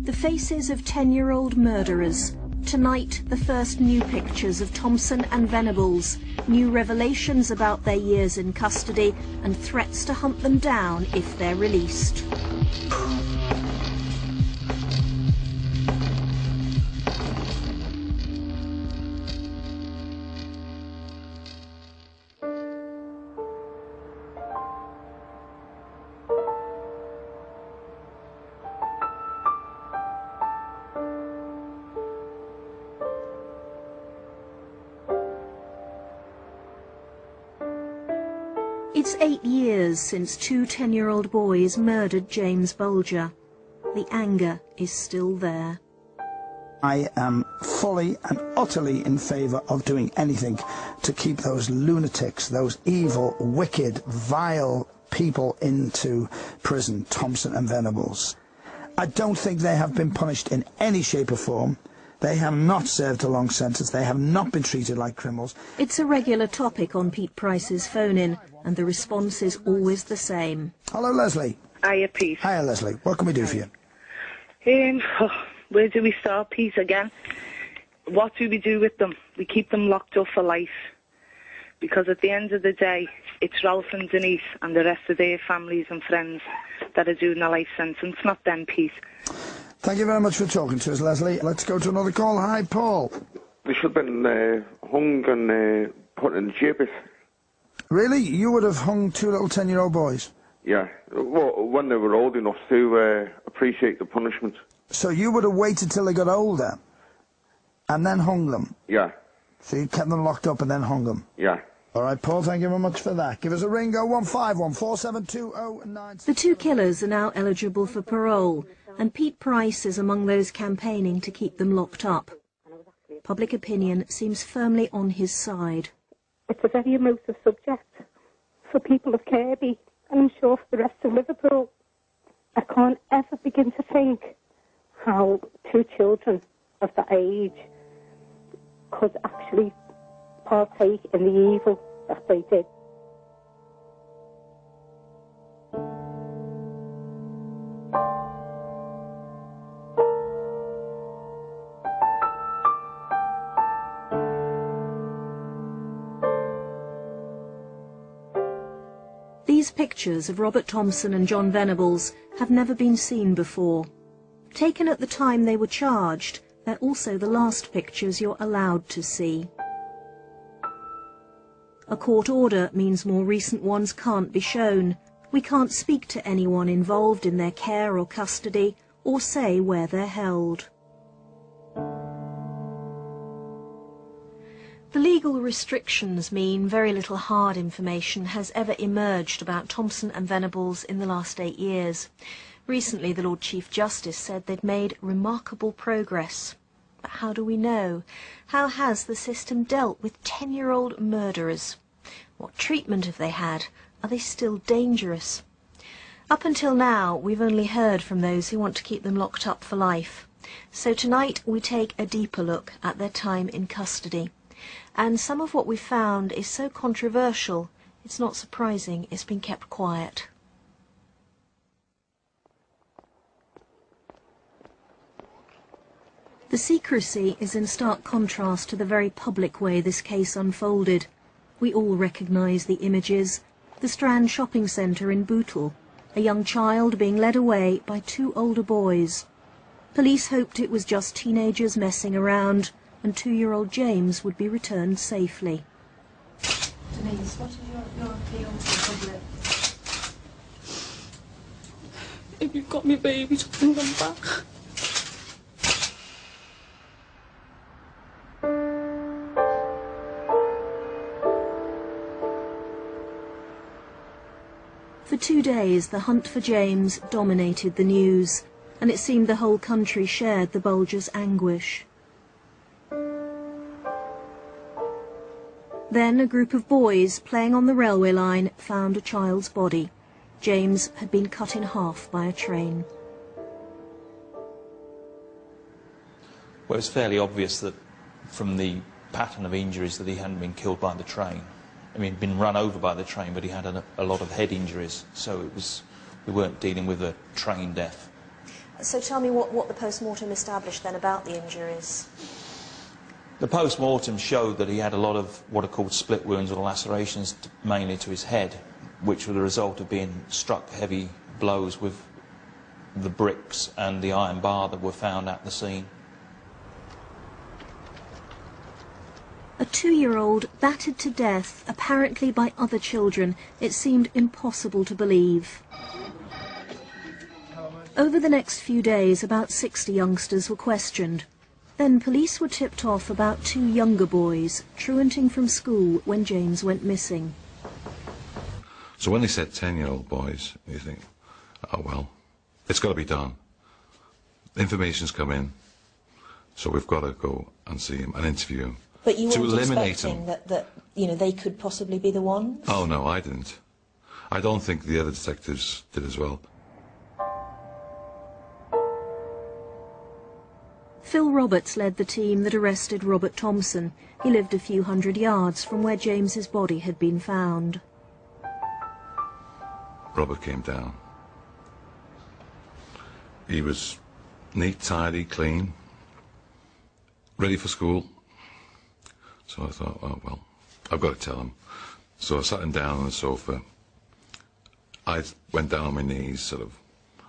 The faces of 10-year-old murderers. Tonight, the first new pictures of Thompson and Venables, new revelations about their years in custody, and threats to hunt them down if they're released. It's 8 years since two 10-year-old boys murdered James Bulger. The anger is still there. I am fully and utterly in favour of doing anything to keep those lunatics, those evil, wicked, vile people into prison, Thompson and Venables. I don't think they have been punished in any shape or form. They have not served a long sentence. They have not been treated like criminals. It's a regular topic on Pete Price's phone-in, and the response is always the same. Hello, Leslie. Hiya, Pete. Hiya, Leslie. What can we do for you? Where do we start, Pete, again? What do we do with them? We keep them locked up for life. Because at the end of the day, it's Ralph and Denise and the rest of their families and friends that are doing a life sentence, not them, Pete. Thank you very much for talking to us, Leslie. Let's go to another call. Hi, Paul. They should have been hung and put in gibbet. Really? You would have hung two little 10-year-old boys? Yeah, well, when they were old enough to appreciate the punishment. So you would have waited till they got older and then hung them? Yeah. So you kept them locked up and then hung them? Yeah. All right, Paul, thank you very much for that. Give us a ring, 0151 47209. The two killers are now eligible for parole, and Pete Price is among those campaigning to keep them locked up. Public opinion seems firmly on his side. It's a very emotive subject for people of Kirby, and I'm sure for the rest of Liverpool. I can't ever begin to think how two children of that age could actually partake in the evil that they did. These pictures of Robert Thompson and John Venables have never been seen before. Taken at the time they were charged, they're also the last pictures you're allowed to see. A court order means more recent ones can't be shown. We can't speak to anyone involved in their care or custody, or say where they're held. The legal restrictions mean very little hard information has ever emerged about Thompson and Venables in the last 8 years. Recently, the Lord Chief Justice said they'd made remarkable progress. But how do we know? How has the system dealt with 10-year-old murderers? What treatment have they had? Are they still dangerous? Up until now, we've only heard from those who want to keep them locked up for life. So tonight, we take a deeper look at their time in custody. And some of what we found is so controversial, it's not surprising it's been kept quiet. The secrecy is in stark contrast to the very public way this case unfolded. We all recognise the images. The Strand shopping centre in Bootle, a young child being led away by two older boys. Police hoped it was just teenagers messing around, and 2-year-old James would be returned safely. Denise, what is your appeal to the public? If you've got me baby, to bring them back. For 2 days, the hunt for James dominated the news, and it seemed the whole country shared the Bulgers' anguish. Then a group of boys playing on the railway line found a child's body. James had been cut in half by a train. Well, it's fairly obvious that from the pattern of injuries that he hadn't been killed by the train. I mean, he'd been run over by the train, but he had a lot of head injuries, so we weren't dealing with a train death. So tell me what the post-mortem established then about the injuries. The post-mortem showed that he had a lot of what are called split wounds or lacerations, mainly to his head, which were the result of being struck heavy blows with the bricks and the iron bar that were found at the scene. A 2-year-old battered to death, apparently by other children. It seemed impossible to believe. Over the next few days, about 60 youngsters were questioned. Then police were tipped off about 2 younger boys truanting from school when James went missing. So when they said 10-year-old boys, you think, oh well, it's got to be done. Information's come in, so we've got to go and see him and interview him. But you weren't eliminate expecting that you know, they could possibly be the ones? Oh no, I didn't. I don't think the other detectives did as well. Phil Roberts led the team that arrested Robert Thompson. He lived a few hundred yards from where James's body had been found. Robert came down. He was neat, tidy, clean, ready for school. So I thought, oh well, I've got to tell him. So I sat him down on the sofa. I went down on my knees, sort of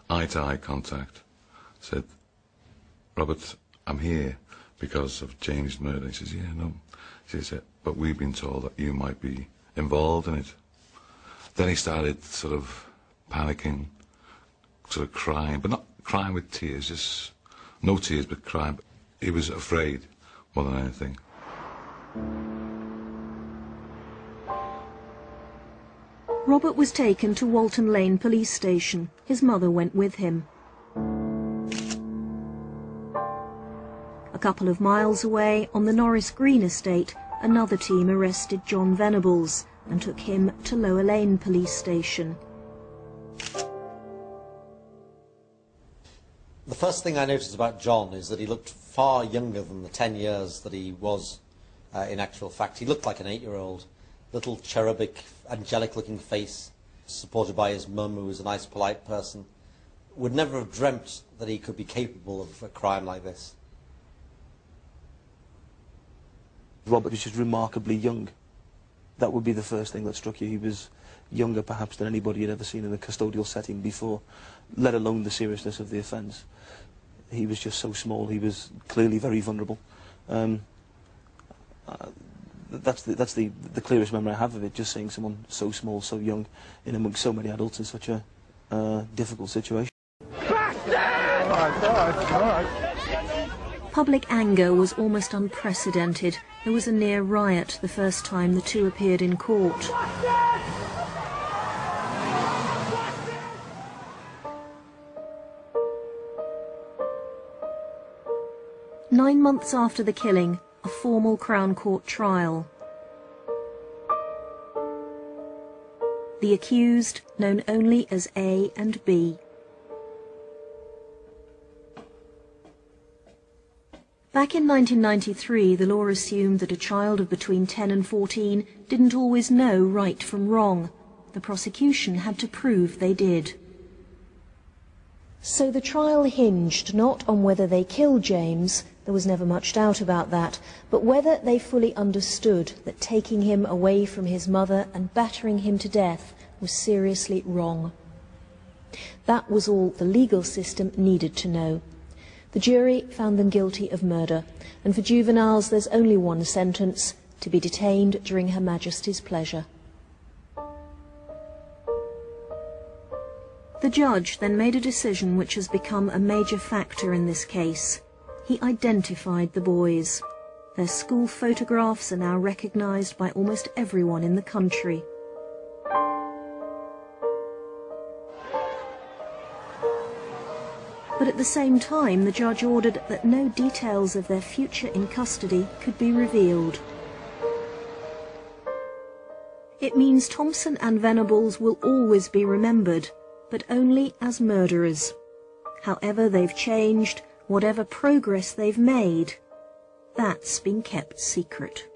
eye-to-eye contact. Said, Robert, I'm here because of James' murder. He says, yeah, no. She said, but we've been told that you might be involved in it. Then he started sort of panicking, sort of crying, but not crying with tears, just no tears, but crying. He was afraid more than anything. Robert was taken to Walton Lane police station. His mother went with him. A couple of miles away, on the Norris Green estate, another team arrested John Venables and took him to Lower Lane police station. The first thing I noticed about John is that he looked far younger than the 10 years that he was in actual fact. He looked like an 8-year-old, little cherubic, angelic-looking face, supported by his mum, who was a nice, polite person. Would never have dreamt that he could be capable of a crime like this. Robert was just remarkably young. That would be the first thing that struck you. He was younger perhaps than anybody had ever seen in a custodial setting before, let alone the seriousness of the offence. He was just so small. He was clearly very vulnerable. That's the clearest memory I have of it, just seeing someone so small, so young, in amongst so many adults in such a difficult situation. Public anger was almost unprecedented. There was a near riot the first time the two appeared in court. Nine months after the killing, a formal Crown Court trial. The accused, known only as A and B. Back in 1993, the law assumed that a child of between 10 and 14 didn't always know right from wrong. The prosecution had to prove they did. So the trial hinged not on whether they killed James, there was never much doubt about that, but whether they fully understood that taking him away from his mother and battering him to death was seriously wrong. That was all the legal system needed to know. The jury found them guilty of murder, and for juveniles there's only one sentence: to be detained during Her Majesty's pleasure. The judge then made a decision which has become a major factor in this case. He identified the boys. Their school photographs are now recognised by almost everyone in the country. But at the same time, the judge ordered that no details of their future in custody could be revealed. It means Thompson and Venables will always be remembered, but only as murderers. However they've changed, whatever progress they've made, that's been kept secret.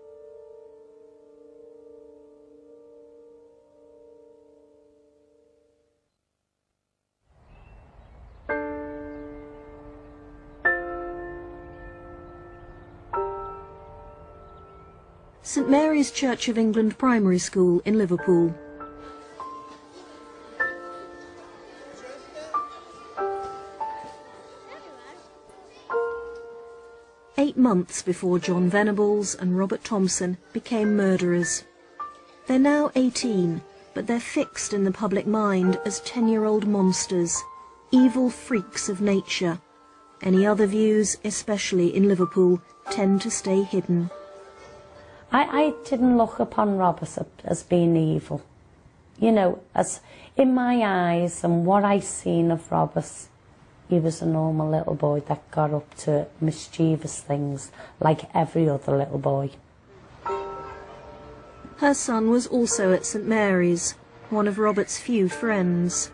St Mary's Church of England Primary School in Liverpool. "8 months before John Venables and Robert Thompson became murderers. They're now 18, but they're fixed in the public mind as 10-year-old monsters, evil freaks of nature. Any other views, especially in Liverpool, tend to stay hidden." I didn't look upon Robert as being evil. You know, as in my eyes and what I seen of Robert, he was a normal little boy that got up to mischievous things like every other little boy. Her son was also at St Mary's, one of Robert's few friends.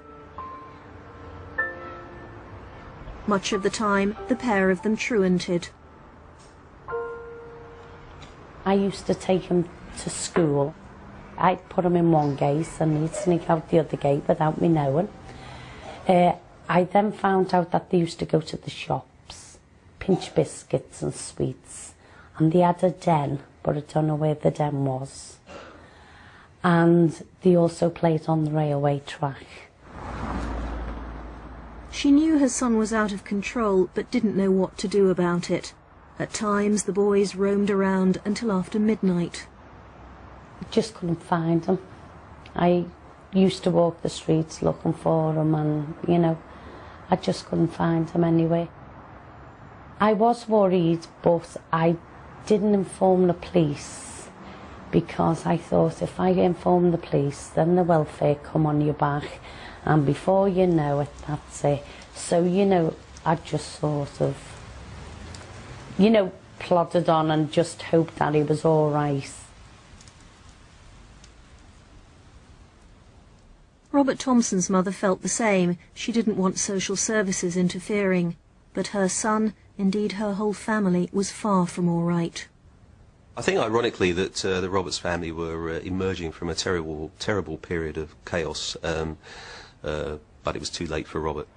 Much of the time, the pair of them truanted. I used to take him to school. I'd put him in one gate and he'd sneak out the other gate without me knowing. I then found out that they used to go to the shops, pinch biscuits and sweets, and they had a den, but I don't know where the den was. And they also played on the railway track. She knew her son was out of control, but didn't know what to do about it. At times, the boys roamed around until after midnight. I just couldn't find him. I used to walk the streets looking for him and, you know, I just couldn't find him anywhere. I was worried, but I didn't inform the police because I thought if I inform the police, then the welfare come on your back and before you know it, that's it. So, you know, I just sort of, you know, plodded on and just hoped that he was all right. Robert Thompson's mother felt the same. She didn't want social services interfering. But her son, indeed her whole family, was far from all right. I think ironically that the Roberts family were emerging from a terrible period of chaos, but it was too late for Robert.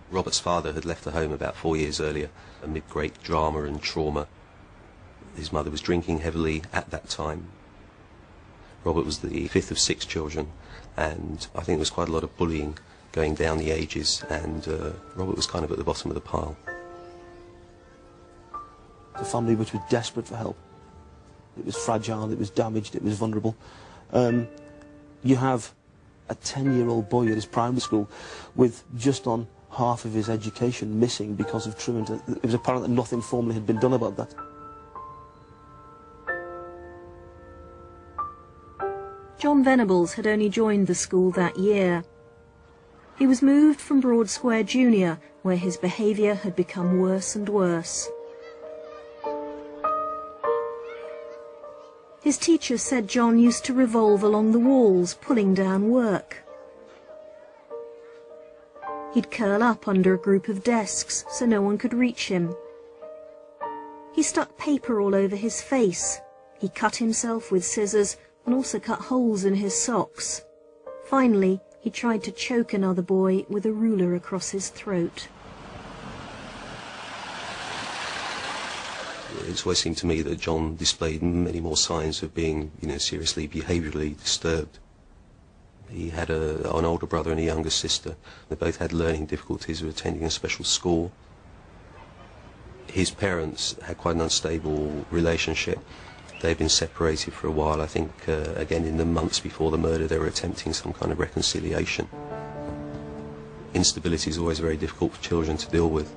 Robert's father had left the home about 4 years earlier, amid great drama and trauma. His mother was drinking heavily at that time. Robert was the fifth of 6 children, and I think there was quite a lot of bullying going down the ages, and Robert was kind of at the bottom of the pile. A family which was desperate for help. It was fragile, it was damaged, it was vulnerable. You have a 10-year-old boy at his primary school with just on half of his education missing because of truant. It was apparent that nothing formally had been done about that. John Venables had only joined the school that year. He was moved from Broad Square Junior, where his behaviour had become worse and worse. His teacher said John used to revolve along the walls, pulling down work. He'd curl up under a group of desks so no one could reach him. He stuck paper all over his face. He cut himself with scissors and also cut holes in his socks. Finally, he tried to choke another boy with a ruler across his throat. It's always seemed to me that John displayed many more signs of being, seriously behaviourally disturbed. He had an older brother and a younger sister. They both had learning difficulties, were attending a special school. His parents had quite an unstable relationship. They'd been separated for a while. I think, again, in the months before the murder, they were attempting some kind of reconciliation. Instability is always very difficult for children to deal with.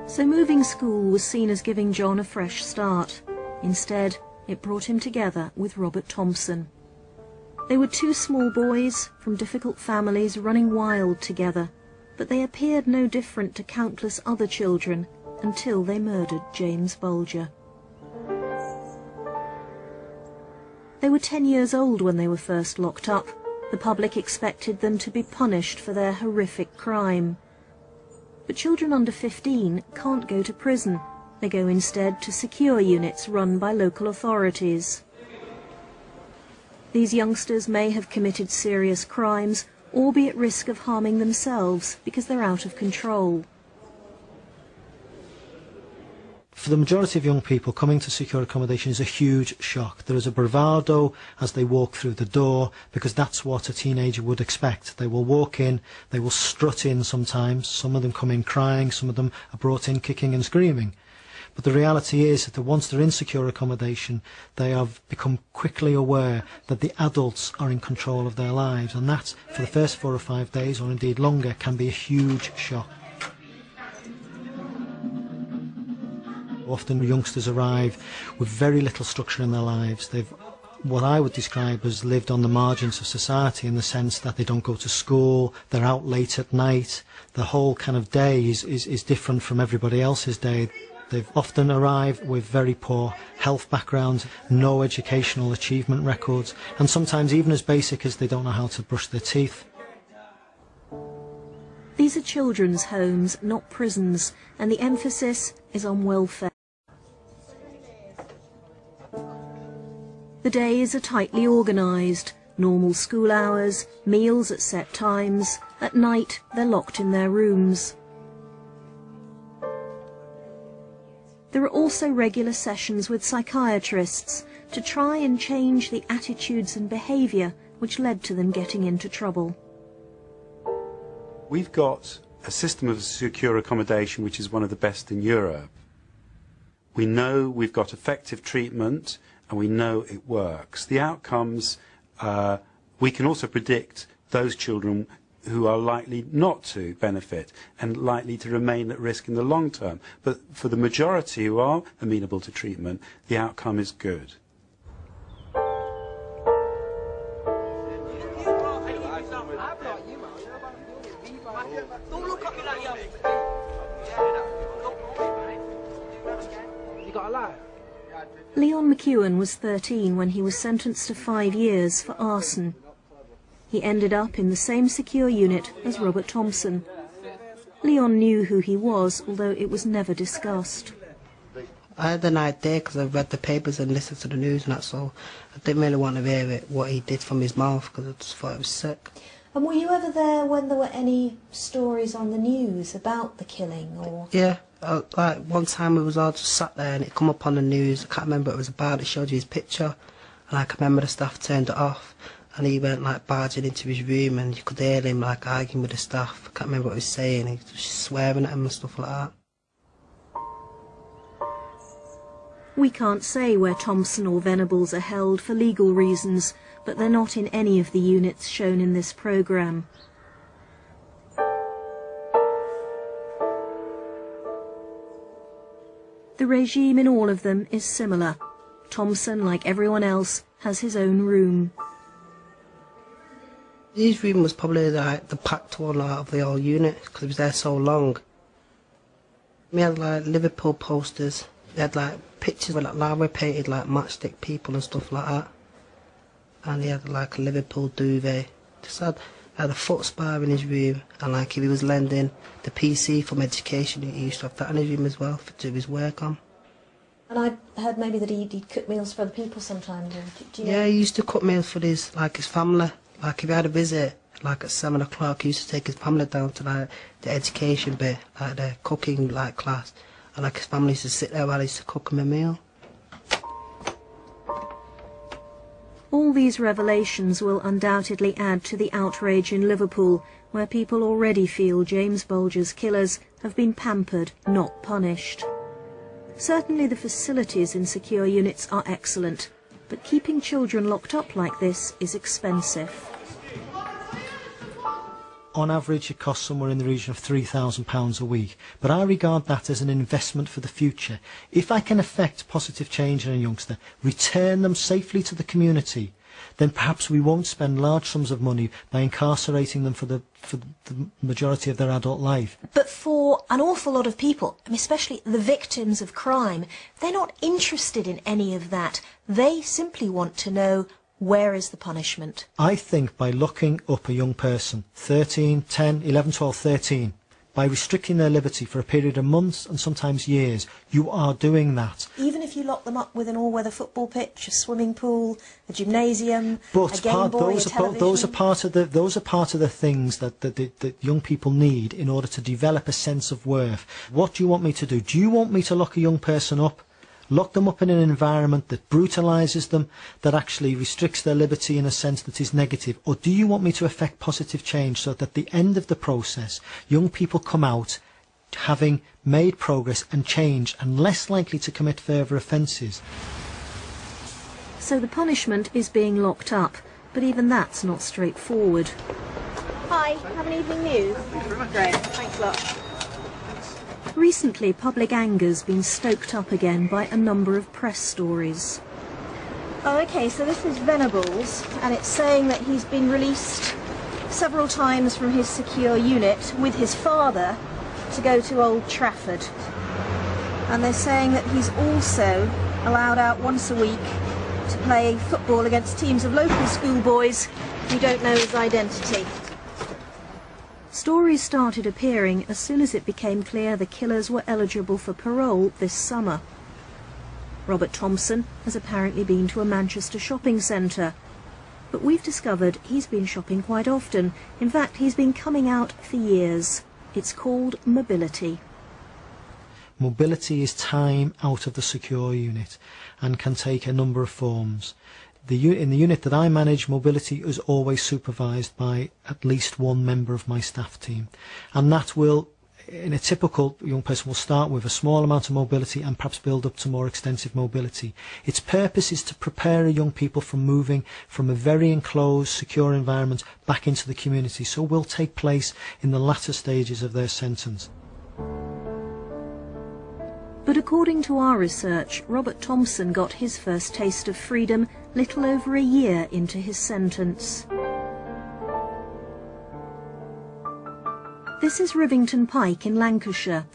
So moving school was seen as giving John a fresh start. Instead, it brought him together with Robert Thompson. They were 2 small boys from difficult families running wild together, but they appeared no different to countless other children until they murdered James Bulger. They were 10 years old when they were first locked up. The public expected them to be punished for their horrific crime. But children under 15 can't go to prison. They go instead to secure units run by local authorities. These youngsters may have committed serious crimes or be at risk of harming themselves because they're out of control. For the majority of young people, coming to secure accommodation is a huge shock. There is a bravado as they walk through the door, because that's what a teenager would expect. They will walk in, they will strut in sometimes. Some of them come in crying, some of them are brought in kicking and screaming. But the reality is that once they're in secure accommodation, they have become quickly aware that the adults are in control of their lives, and that, for the first 4 or 5 days, or indeed longer, can be a huge shock. Often youngsters arrive with very little structure in their lives. They've what I would describe as lived on the margins of society, in the sense that they don't go to school, they're out late at night, the whole kind of day is different from everybody else's day. They've often arrived with very poor health backgrounds, no educational achievement records, and sometimes even as basic as they don't know how to brush their teeth. These are children's homes, not prisons, and the emphasis is on welfare. The days are tightly organised, normal school hours, meals at set times. At night, they're locked in their rooms. There are also regular sessions with psychiatrists to try and change the attitudes and behaviour which led to them getting into trouble. We've got a system of secure accommodation which is one of the best in Europe. We know we've got effective treatment and we know it works. The outcomes, we can also predict those children who are likely not to benefit and likely to remain at risk in the long term. But for the majority who are amenable to treatment, the outcome is good. Leon McEwen was 13 when he was sentenced to 5 years for arson. He ended up in the same secure unit as Robert Thompson. Leon knew who he was, although it was never discussed. I had an idea because I read the papers and listened to the news and that's all. I didn't really want to hear it, what he did from his mouth, because I just thought it was sick. And were you ever there when there were any stories on the news about the killing? Or? Yeah, like one time we was all just sat there and it come up on the news. I can't remember what it was about. It showed you his picture, and I can remember the staff turned it off, and he went like barging into his room, and you could hear him like arguing with the staff. I can't remember what he was saying. He was swearing at him and stuff like that. We can't say where Thompson or Venables are held for legal reasons, but they're not in any of the units shown in this programme. The regime in all of them is similar. Thompson, like everyone else, has his own room. His room was probably like the packed one out of the whole unit, because he was there so long. We had like Liverpool posters. They had like pictures with like lava painted like matchstick people and stuff like that. And he had like a Liverpool duvet. Just had a foot spa in his room, and like if he was lending the PC from education, he used to have that in his room as well to do his work on. And I heard maybe that he'd cook meals for other people sometimes. Do you know? Yeah, he used to cook meals for his family. Like if he had a visit, like at 7 o'clock, he used to take his family down to like the education bit, like the cooking like class, and like his family used to sit there while he used to cook him a meal. All these revelations will undoubtedly add to the outrage in Liverpool, where people already feel James Bulger's killers have been pampered, not punished. Certainly the facilities in secure units are excellent, but keeping children locked up like this is expensive. On average, it costs somewhere in the region of £3,000 a week, but I regard that as an investment for the future. If I can effect positive change in a youngster, return them safely to the community, then perhaps we won't spend large sums of money by incarcerating them for the majority of their adult life. But for an awful lot of people, especially the victims of crime, they're not interested in any of that. They simply want to know, where is the punishment? I think by looking up a young person, 13, 10, 11, 12, 13, by restricting their liberty for a period of months and sometimes years, you are doing that. Even if you lock them up with an all-weather football pitch, a swimming pool, a gymnasium, a Game Boy, a television... Those are part of the things that young people need in order to develop a sense of worth. What do you want me to do? Do you want me to lock a young person up? Lock them up in an environment that brutalises them, that actually restricts their liberty in a sense that is negative? Or do you want me to effect positive change so that at the end of the process, young people come out having made progress and change and less likely to commit further offences? So the punishment is being locked up, but even that's not straightforward. Hi, have an evening news? Great, thanks a lot. Recently, public anger's been stoked up again by a number of press stories. Oh, OK, so this is Venables, and it's saying that he's been released several times from his secure unit with his father to go to Old Trafford. And they're saying that he's also allowed out once a week to play football against teams of local schoolboys who don't know his identity. Stories started appearing as soon as it became clear the killers were eligible for parole this summer. Robert Thompson has apparently been to a Manchester shopping centre, but we've discovered he's been shopping quite often. In fact, he's been coming out for years. It's called mobility. Mobility is time out of the secure unit and can take a number of forms. In the unit that I manage, mobility is always supervised by at least one member of my staff team. And that will, in a typical young person, will start with a small amount of mobility and perhaps build up to more extensive mobility. Its purpose is to prepare young people from moving from a very enclosed, secure environment back into the community, so will take place in the latter stages of their sentence. But according to our research, Robert Thompson got his first taste of freedom little over a year into his sentence. This is Rivington Pike in Lancashire.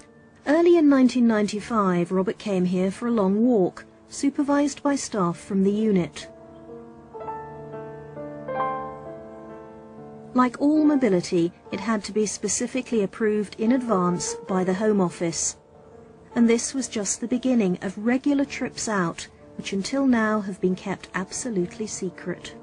Early in 1995, Robert came here for a long walk, supervised by staff from the unit. Like all mobility, it had to be specifically approved in advance by the Home Office. And this was just the beginning of regular trips out, which until now have been kept absolutely secret.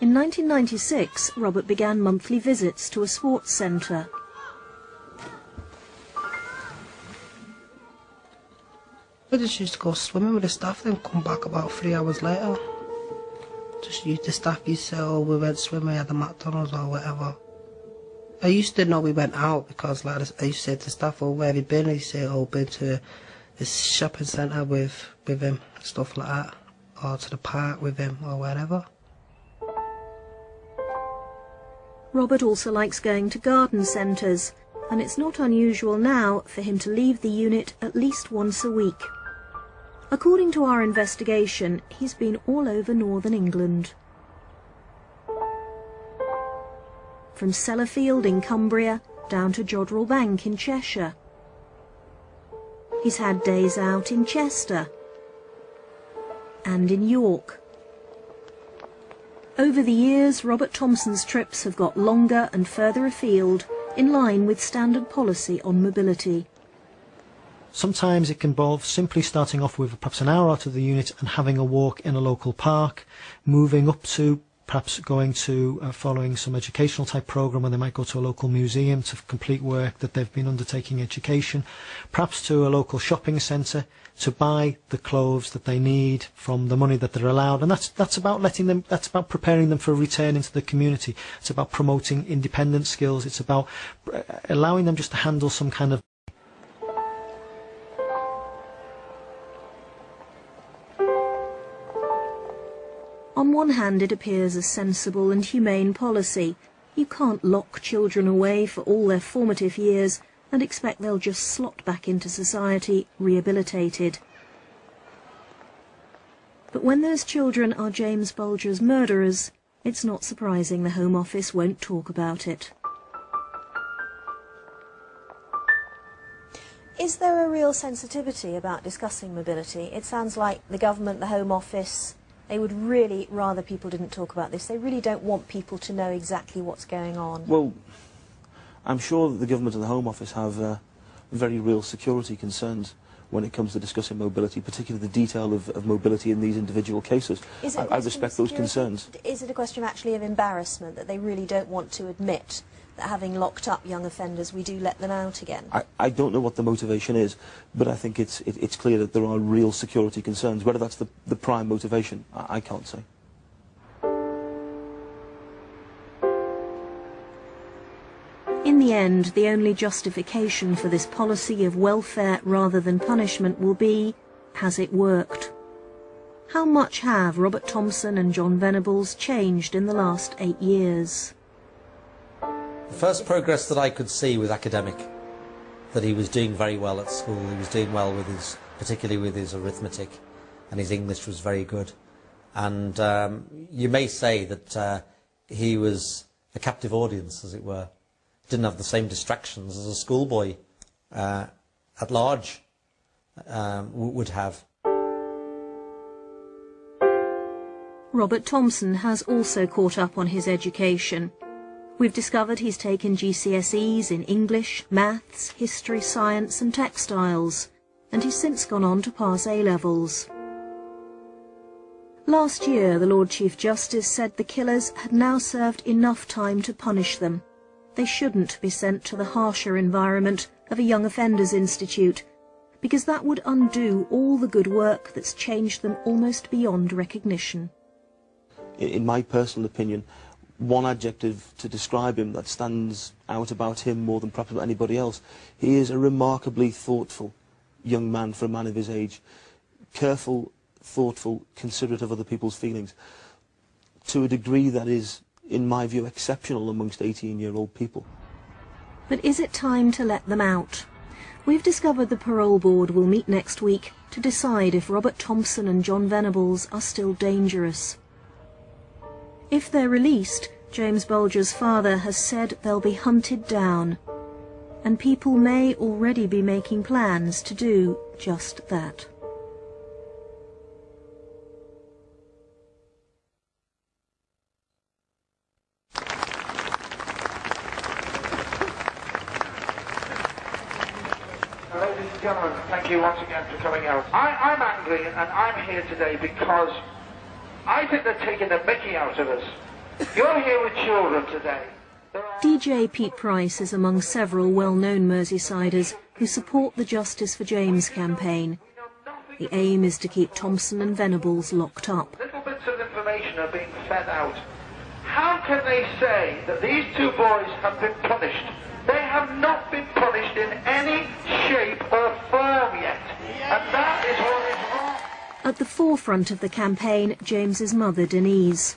In 1996, Robert began monthly visits to a sports centre. We just used to go swimming with the staff, then come back about 3 hours later. Just used the staff used to say, oh, we went swimming at the McDonald's or whatever. I used to know we went out because like I used to say to the staff, oh, where have you been? They say, oh, been to this shopping centre with him, stuff like that. Or to the park with him or wherever. Robert also likes going to garden centres, and it's not unusual now for him to leave the unit at least once a week. According to our investigation, he's been all over northern England. From Sellafield in Cumbria down to Jodrell Bank in Cheshire. He's had days out in Chester and in York. Over the years, Robert Thompson's trips have got longer and further afield, in line with standard policy on mobility. Sometimes it can involve simply starting off with perhaps an hour out of the unit and having a walk in a local park, moving up to perhaps going to following some educational type programme where they might go to a local museum to complete work that they've been undertaking education, perhaps to a local shopping centre to buy the clothes that they need from the money that they're allowed. And that's about preparing them for a return into the community. It's about promoting independent skills. It's about allowing them just to handle some kind of On one hand, it appears a sensible and humane policy. You can't lock children away for all their formative years and expect they'll just slot back into society, rehabilitated. But when those children are James Bulger's murderers, it's not surprising the Home Office won't talk about it. Is there a real sensitivity about discussing mobility? It sounds like the government, the Home Office, They would really rather people didn't talk about this. They really don't want people to know exactly what's going on. Well, I'm sure that the government and the Home Office have very real security concerns when it comes to discussing mobility, particularly the detail of mobility in these individual cases. I respect those concerns. Is it a question actually of embarrassment, that they really don't want to admit that having locked up young offenders, we do let them out again? I don't know what the motivation is, but I think it's clear that there are real security concerns. Whether that's the prime motivation, I can't say. In the end, the only justification for this policy of welfare rather than punishment will be, has it worked? How much have Robert Thompson and John Venables changed in the last 8 years? The first progress that I could see was academic, that he was doing very well at school. He was doing well with his, particularly with his arithmetic, and his English was very good. And you may say that he was a captive audience, as it were. Didn't have the same distractions as a schoolboy at large would have. Robert Thompson has also caught up on his education. We've discovered he's taken GCSEs in English, maths, history, science and textiles, and he's since gone on to pass A-levels. Last year, the Lord Chief Justice said the killers had now served enough time to punish them. They shouldn't be sent to the harsher environment of a young offenders institute, because that would undo all the good work that's changed them almost beyond recognition. In my personal opinion, one adjective to describe him that stands out about him more than perhaps anybody else, he is a remarkably thoughtful young man for a man of his age. Careful, thoughtful, considerate of other people's feelings, to a degree that is, in my view, exceptional amongst 18-year-old people. But is it time to let them out? We've discovered the parole board will meet next week to decide if Robert Thompson and John Venables are still dangerous. If they're released, James Bulger's father has said they'll be hunted down, and people may already be making plans to do just that. Ladies and gentlemen, thank you once again for coming out. I'm angry, and I'm here today because I think they're taking the mickey out of us. You're here with children today. DJ Pete Price is among several well-known Merseysiders who support the Justice for James campaign. The aim is to keep Thompson and Venables locked up. Little bits of information are being fed out. How can they say that these two boys have been punished? They have not been punished in any shape or form yet. And that is what is wrong. At the forefront of the campaign, James's mother, Denise.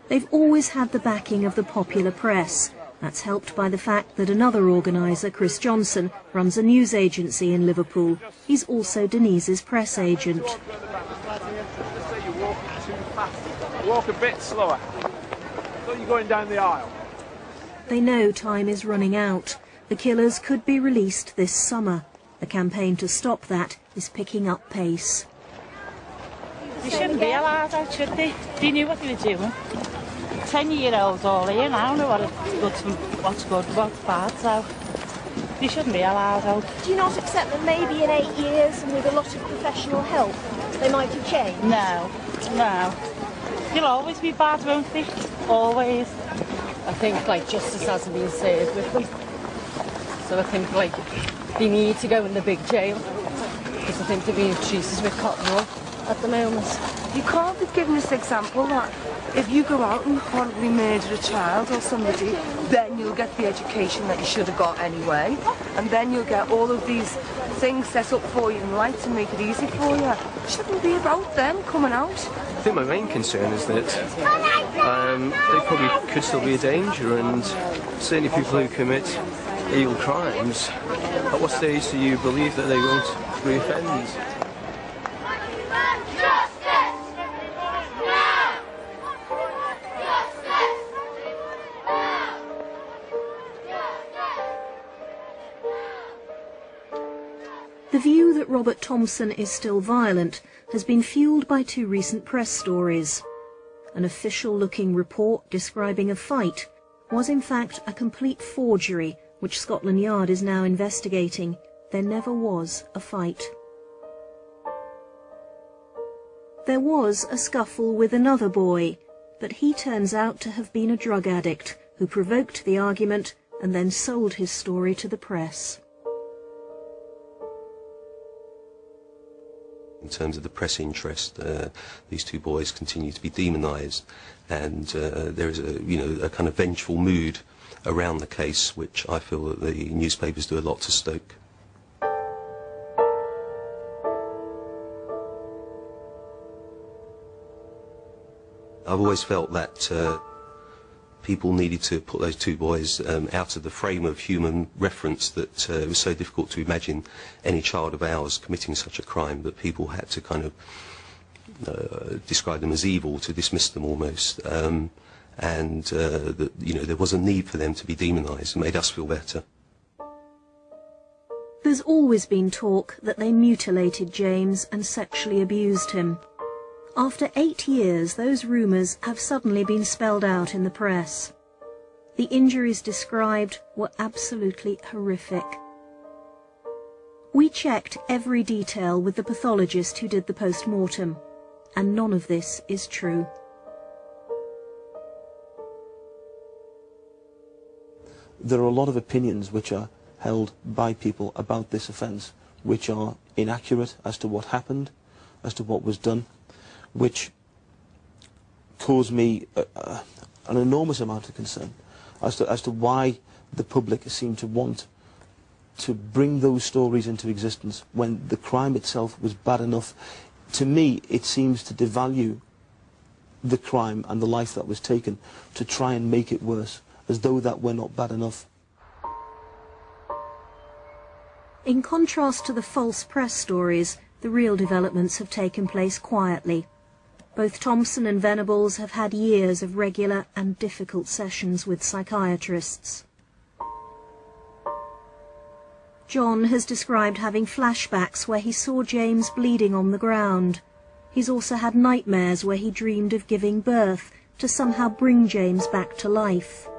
They've always had the backing of the popular press. That's helped by the fact that another organiser, Chris Johnson, runs a news agency in Liverpool. He's also Denise's press agent. Walk a bit slower. I thought you were going down the aisle. They know time is running out. The killers could be released this summer. The campaign to stop that is picking up pace. They shouldn't be allowed out, should they? They knew what they were doing. 10-year-olds all here now know what's good, what's bad, so they shouldn't be allowed out. Do you not accept that maybe in 8 years and with a lot of professional help they might have changed? No, no. You'll always be bad, won't they? Always. I think justice hasn't been served with them. So I think they need to go in the big jail. Because I think they're being treated with cotton wool at the moment. You can't be giving this example that if you go out and horribly murder a child or somebody, then you'll get the education that you should have got anyway, and then you'll get all of these things set up for you in life to make it easy for you. It shouldn't be about them coming out. I think my main concern is that they probably could still be a danger, and certainly people who commit illegal crimes, at what stage do you believe that they won't reoffend? The The view that Robert Thompson is still violent has been fuelled by two recent press stories. An official-looking report describing a fight was in fact a complete forgery, which Scotland Yard is now investigating. There never was a fight. There was a scuffle with another boy, but he turns out to have been a drug addict who provoked the argument and then sold his story to the press. In terms of the press interest, these two boys continue to be demonised, and there is a kind of vengeful mood around the case, which I feel that the newspapers do a lot to stoke. I've always felt that people needed to put those two boys out of the frame of human reference, that it was so difficult to imagine any child of ours committing such a crime that people had to kind of describe them as evil, to dismiss them almost, and that there was a need for them to be demonised. It made us feel better. There's always been talk that they mutilated James and sexually abused him. After 8 years, those rumours have suddenly been spelled out in the press. The injuries described were absolutely horrific. We checked every detail with the pathologist who did the post-mortem, and none of this is true. There are a lot of opinions which are held by people about this offence, which are inaccurate as to what happened, as to what was done, which caused me an enormous amount of concern as to why the public seem to want to bring those stories into existence when the crime itself was bad enough. To me, it seems to devalue the crime and the life that was taken to try and make it worse, as though that were not bad enough. In contrast to the false press stories, the real developments have taken place quietly. Both Thompson and Venables have had years of regular and difficult sessions with psychiatrists. John has described having flashbacks where he saw James bleeding on the ground. He's also had nightmares where he dreamed of giving birth to somehow bring James back to life.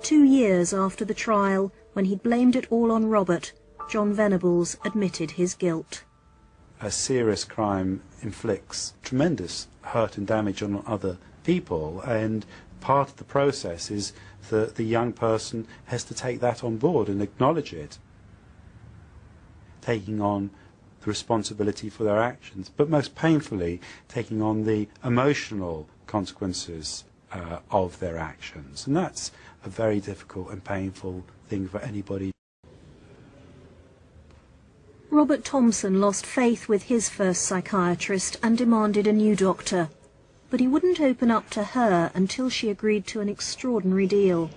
2 years after the trial, when he'd blamed it all on Robert, John Venables admitted his guilt. A serious crime inflicts tremendous hurt and damage on other people, and part of the process is that the young person has to take that on board and acknowledge it, taking on the responsibility for their actions, but most painfully taking on the emotional consequences of their actions. And that's a very difficult and painful thing for anybody. Robert Thompson lost faith with his first psychiatrist and demanded a new doctor. But he wouldn't open up to her until she agreed to an extraordinary deal.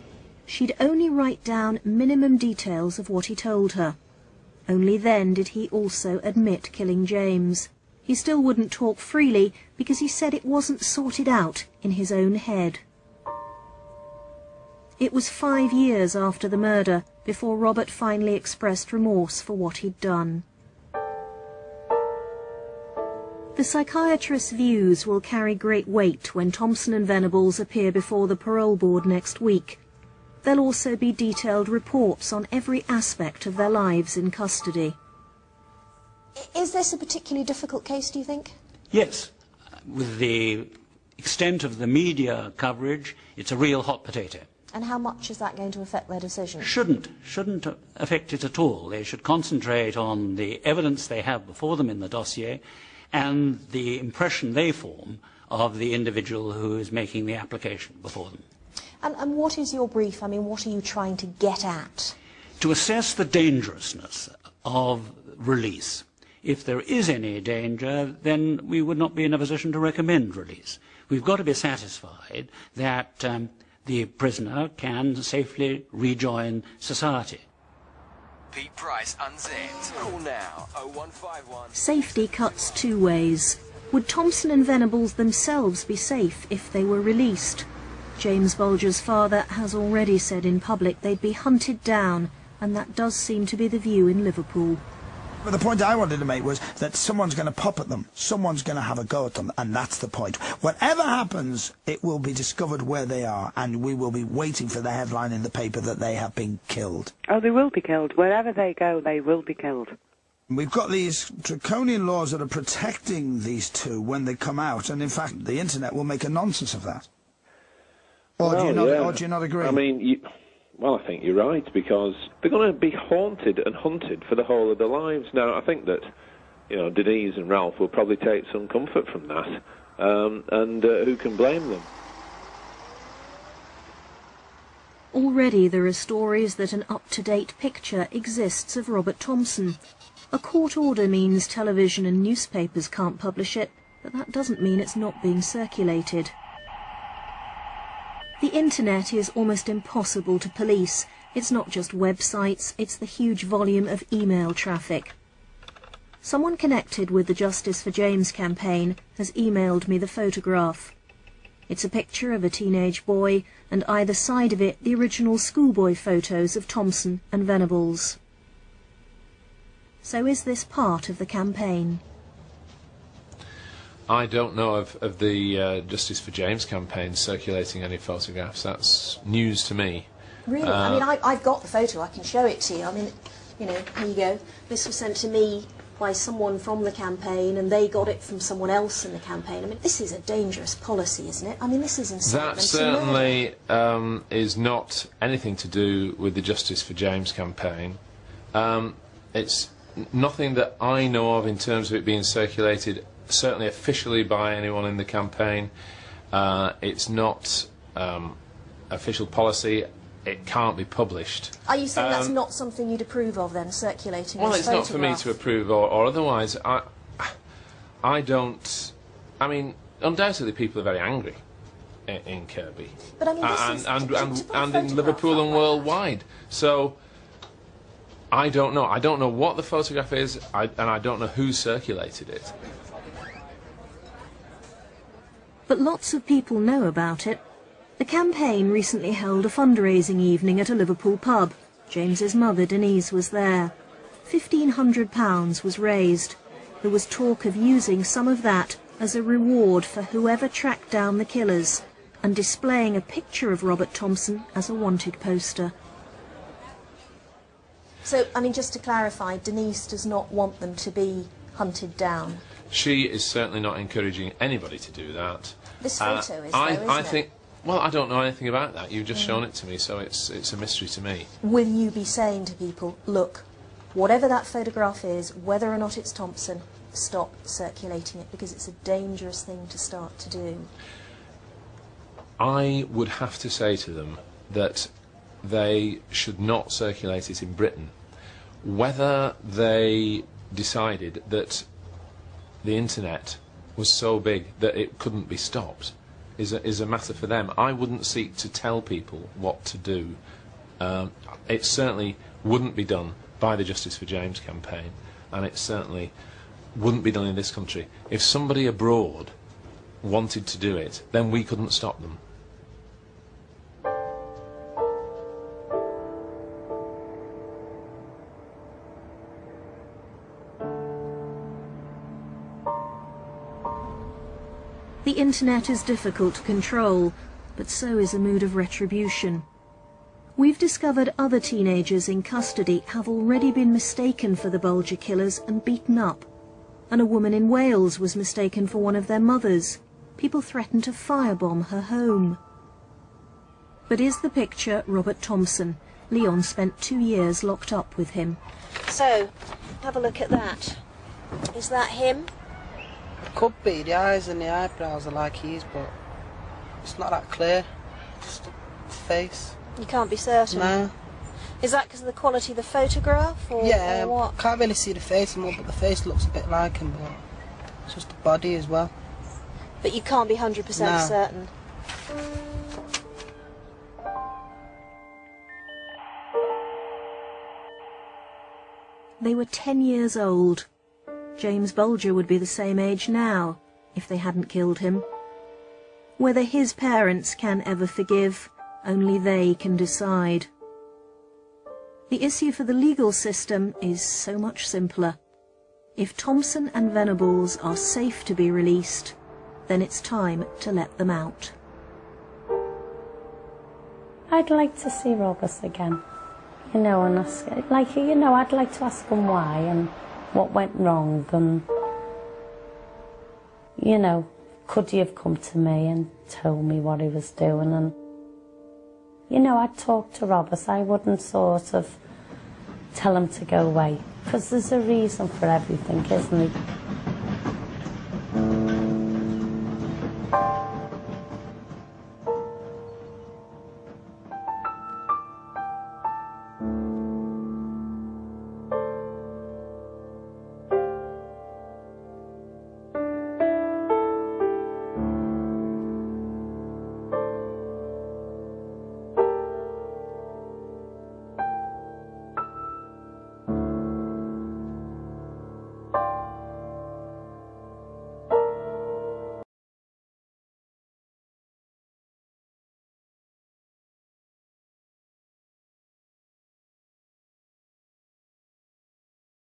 She'd only write down minimum details of what he told her. Only then did he also admit killing James. He still wouldn't talk freely because he said it wasn't sorted out in his own head. It was 5 years after the murder before Robert finally expressed remorse for what he'd done. The psychiatrist's views will carry great weight when Thompson and Venables appear before the parole board next week. There'll also be detailed reports on every aspect of their lives in custody. Is this a particularly difficult case, do you think? Yes. With the extent of the media coverage, it's a real hot potato. And how much is that going to affect their decision? Shouldn't affect it at all. They should concentrate on the evidence they have before them in the dossier and the impression they form of the individual who is making the application before them. And what is your brief? I mean, what are you trying to get at? To assess the dangerousness of release. If there is any danger, then we would not be in a position to recommend release. We've got to be satisfied that the prisoner can safely rejoin society. Pete Price, Unzipped. Call now, 0151. Safety cuts 2 ways. Would Thompson and Venables themselves be safe if they were released? James Bulger's father has already said in public they'd be hunted down, and that does seem to be the view in Liverpool. But the point I wanted to make was that someone's going to pop at them, someone's going to have a go at them, and that's the point. Whatever happens, it will be discovered where they are, and we will be waiting for the headline in the paper that they have been killed. Oh, they will be killed. Wherever they go, they will be killed. We've got these draconian laws that are protecting these two when they come out, and in fact the internet will make a nonsense of that. Or, do you not agree? I mean, well, I think you're right, because they're going to be haunted and hunted for the whole of their lives. Now, I think that, you know, Denise and Ralph will probably take some comfort from that, and who can blame them? Already there are stories that an up-to-date picture exists of Robert Thompson. A court order means television and newspapers can't publish it, but that doesn't mean it's not being circulated. The internet is almost impossible to police. It's not just websites, it's the huge volume of email traffic. Someone connected with the Justice for James campaign has emailed me the photograph. It's a picture of a teenage boy, and either side of it the original schoolboy photos of Thompson and Venables. So is this part of the campaign? I don't know of the Justice for James campaign circulating any photographs. That's news to me. Really? I mean, I've got the photo. I can show it to you. I mean, you know, here you go. This was sent to me by someone from the campaign, and they got it from someone else in the campaign. I mean, this is a dangerous policy, isn't it? I mean, this is insane. That certainly is not anything to do with the Justice for James campaign. It's nothing that I know of in terms of it being circulated, certainly officially by anyone in the campaign. It's not official policy. It can't be published. Are you saying that's not something you'd approve of, then, circulating well, this it's photograph? not for me to approve, or otherwise. I don't... I mean, undoubtedly people are very angry in Kirby. But I mean, and in Liverpool and worldwide. So, I don't know. I don't know what the photograph is, and I don't know who circulated it. But lots of people know about it. The campaign recently held a fundraising evening at a Liverpool pub. James's mother, Denise, was there. £1,500 was raised. There was talk of using some of that as a reward for whoever tracked down the killers, and displaying a picture of Robert Thompson as a wanted poster. So, I mean, just to clarify, Denise does not want them to be hunted down. She is certainly not encouraging anybody to do that. This photo is, though, isn't I think. it? Well, I don't know anything about that. You've just shown it to me, so it's a mystery to me. Will you be saying to people, look, whatever that photograph is, whether or not it's Thompson, stop circulating it, because it's a dangerous thing to start to do? I would have to say to them that they should not circulate it in Britain. Whether they decided that the internet was so big that it couldn't be stopped is a matter for them. I wouldn't seek to tell people what to do. It certainly wouldn't be done by the Justice for James campaign, and it certainly wouldn't be done in this country. If somebody abroad wanted to do it, then we couldn't stop them. The internet is difficult to control, but so is a mood of retribution. We've discovered other teenagers in custody have already been mistaken for the Bulger killers and beaten up. And a woman in Wales was mistaken for one of their mothers. People threatened to firebomb her home. But is the picture Robert Thompson? Leon spent 2 years locked up with him. So, have a look at that. Is that him? It could be. The eyes and the eyebrows are like his, but it's not that clear. Just the face. You can't be certain? No. Is that because of the quality of the photograph, or, yeah, or what? Can't really see the face anymore, but the face looks a bit like him, but it's just the body as well. But you can't be 100% certain? They were 10 years old. James Bulger would be the same age now, if they hadn't killed him. Whether his parents can ever forgive, only they can decide. The issue for the legal system is so much simpler. If Thompson and Venables are safe to be released, then it's time to let them out. I'd like to see Roberts again, you know, and ask, like, you know, I'd like to ask him why and what went wrong, and, you know, could he have come to me and told me what he was doing, and, you know, I'd talk to Roberts. I wouldn't sort of tell him to go away, because there's a reason for everything, isn't there?